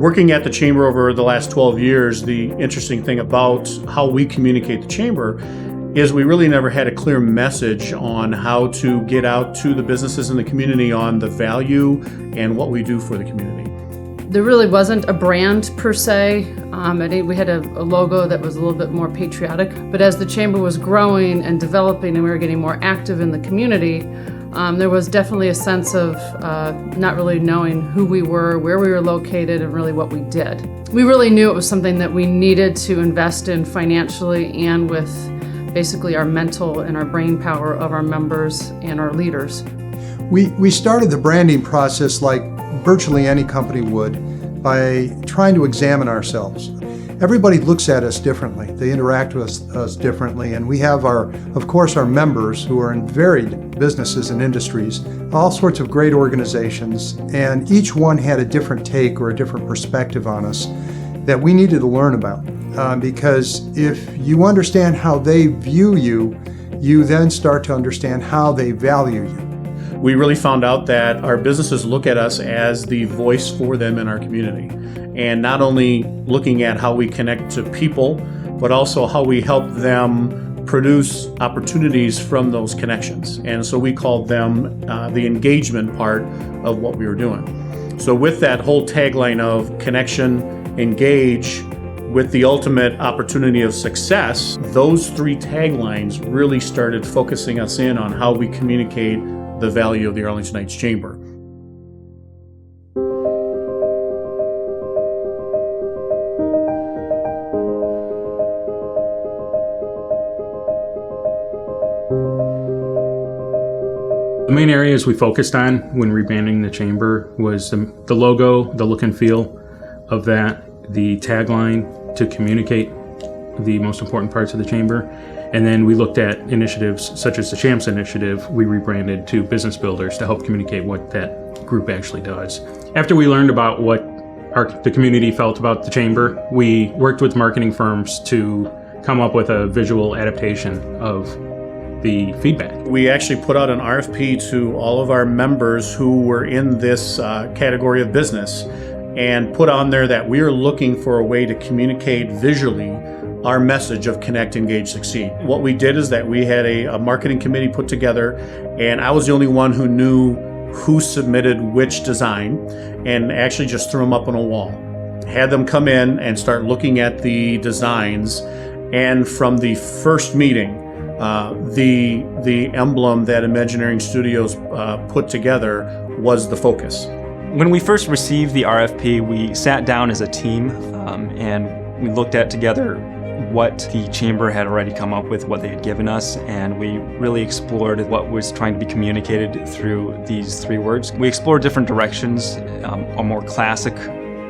Working at the Chamber over the last 12 years, the interesting thing about how we communicate the Chamber is we really never had a clear message on how to get out to the businesses in the community on the value and what we do for the community. There really wasn't a brand per se. We had a logo that was a little bit more patriotic, but as the Chamber was growing and developing and we were getting more active in the community, there was definitely a sense of not really knowing who we were, where we were located, and really what we did. We really knew it was something that we needed to invest in financially and with basically our mental and our brain power of our members and our leaders. We started the branding process like virtually any company would by trying to examine ourselves. Everybody looks at us differently. They interact with us differently, and we have of course, our members who are in varied businesses and industries, all sorts of great organizations, and each one had a different take or a different perspective on us that we needed to learn about. Because if you understand how they view you, you then start to understand how they value you. We really found out that our businesses look at us as the voice for them in our community. And not only looking at how we connect to people, but also how we help them produce opportunities from those connections. And so we called them the engagement part of what we were doing. So with that whole tagline of connection, engage, with the ultimate opportunity of success, those three taglines really started focusing us in on how we communicate the value of the Arlington Heights Chamber. The main areas we focused on when rebranding the Chamber was the logo, the look and feel of that, the tagline to communicate the most important parts of the Chamber. And then we looked at initiatives such as the Champs Initiative. We rebranded to Business Builders to help communicate what that group actually does. After we learned about what the community felt about the Chamber, we worked with marketing firms to come up with a visual adaptation of the feedback. We actually put out an RFP to all of our members who were in this category of business and put on there that we are looking for a way to communicate visually our message of connect, engage, succeed. What we did is that we had a marketing committee put together, and I was the only one who knew who submitted which design, and actually just threw them up on a wall. Had them come in and start looking at the designs, and from the first meeting, the emblem that Imagineering Studios put together was the focus. When we first received the RFP, we sat down as a team and we looked at together what the Chamber had already come up with, what they had given us, and we really explored what was trying to be communicated through these three words. We explored different directions, a more classic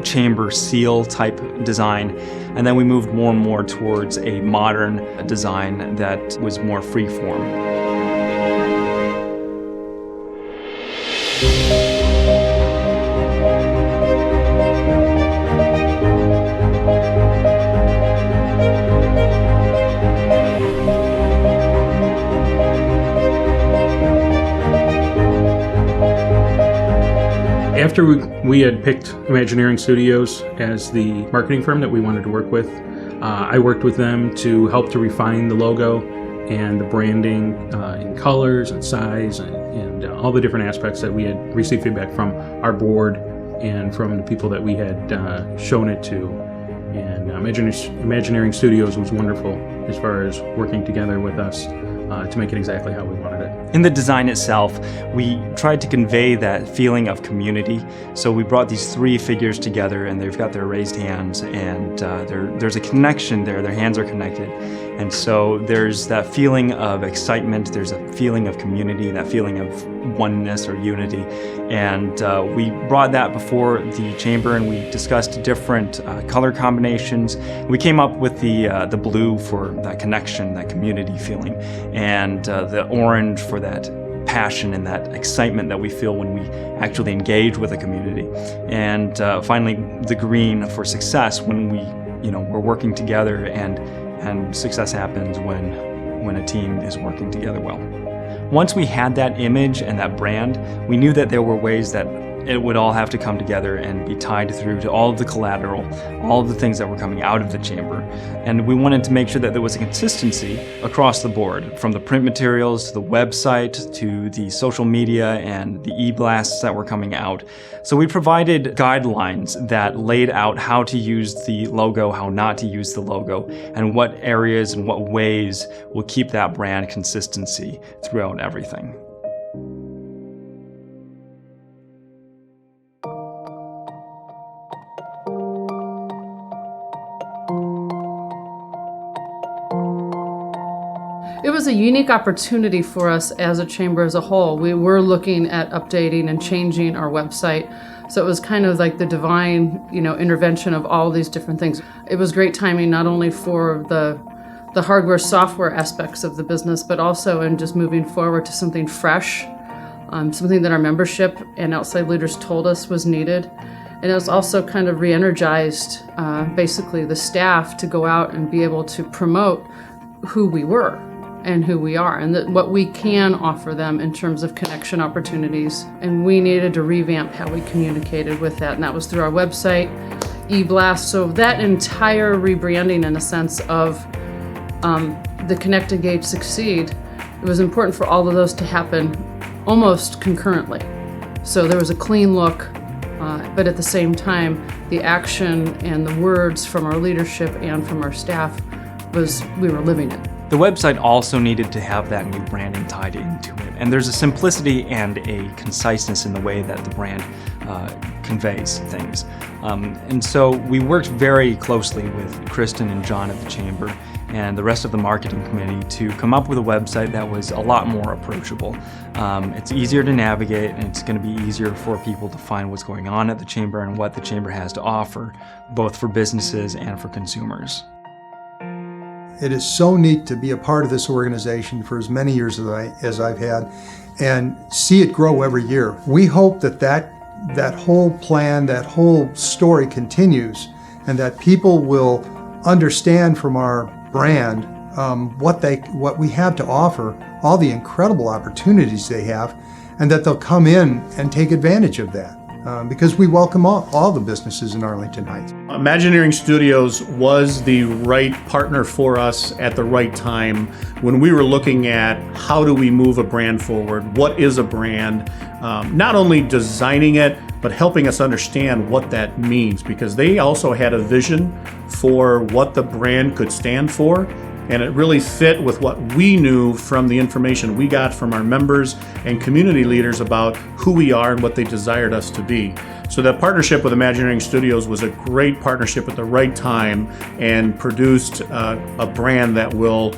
Chamber seal type design, and then we moved more and more towards a modern design that was more free form. After we had picked Imagineering Studios as the marketing firm that we wanted to work with, I worked with them to help to refine the logo and the branding in colors and size and all the different aspects that we had received feedback from our board and from the people that we had shown it to. And Imagineering Studios was wonderful as far as working together with us to make it exactly how we wanted it. In the design itself, we tried to convey that feeling of community. So we brought these three figures together, and they've got their raised hands, and there's a connection there. Their hands are connected. And so there's that feeling of excitement, there's a feeling of community, that feeling of oneness or unity. And we brought that before the Chamber, and we discussed different color combinations. We came up with the blue for that connection, that community feeling, and the orange for that passion and that excitement that we feel when we actually engage with a community. And finally, the green for success, when we're working together, and success happens when a team is working together well. Once we had that image and that brand, we knew that there were ways that it would all have to come together and be tied through to all of the collateral, all of the things that were coming out of the chamber. And we wanted to make sure that there was a consistency across the board, from the print materials to the website to the social media and the e-blasts that were coming out. So we provided guidelines that laid out how to use the logo, how not to use the logo, and what areas and what ways will keep that brand consistency throughout everything. It was a unique opportunity for us as a chamber as a whole. We were looking at updating and changing our website. So it was kind of like the divine, intervention of all these different things. It was great timing, not only for the hardware, software aspects of the business, but also in just moving forward to something fresh, something that our membership and outside leaders told us was needed. And it was also kind of re-energized, basically, the staff to go out and be able to promote who we were and who we are, and what we can offer them in terms of connection opportunities. And we needed to revamp how we communicated with that, and that was through our website, e-blast. So that entire rebranding, in a sense, of the Connect, Engage, Succeed, it was important for all of those to happen almost concurrently. So there was a clean look, but at the same time, the action and the words from our leadership and from our staff we were living it. The website also needed to have that new branding tied into it. And there's a simplicity and a conciseness in the way that the brand conveys things. And so we worked very closely with Kristen and John at the Chamber and the rest of the marketing committee to come up with a website that was a lot more approachable. It's easier to navigate, and it's going to be easier for people to find what's going on at the Chamber and what the Chamber has to offer, both for businesses and for consumers. It is so neat to be a part of this organization for as many years as I've had and see it grow every year. We hope that whole plan, that whole story continues, and that people will understand from our brand what we have to offer, all the incredible opportunities they have, and that they'll come in and take advantage of that. Because we welcome all the businesses in Arlington Heights. Imagineering Studios was the right partner for us at the right time when we were looking at how do we move a brand forward, what is a brand, not only designing it, but helping us understand what that means, because they also had a vision for what the brand could stand for. And it really fit with what we knew from the information we got from our members and community leaders about who we are and what they desired us to be. So that partnership with Imagineering Studios was a great partnership at the right time and produced a brand that will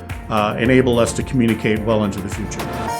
enable us to communicate well into the future.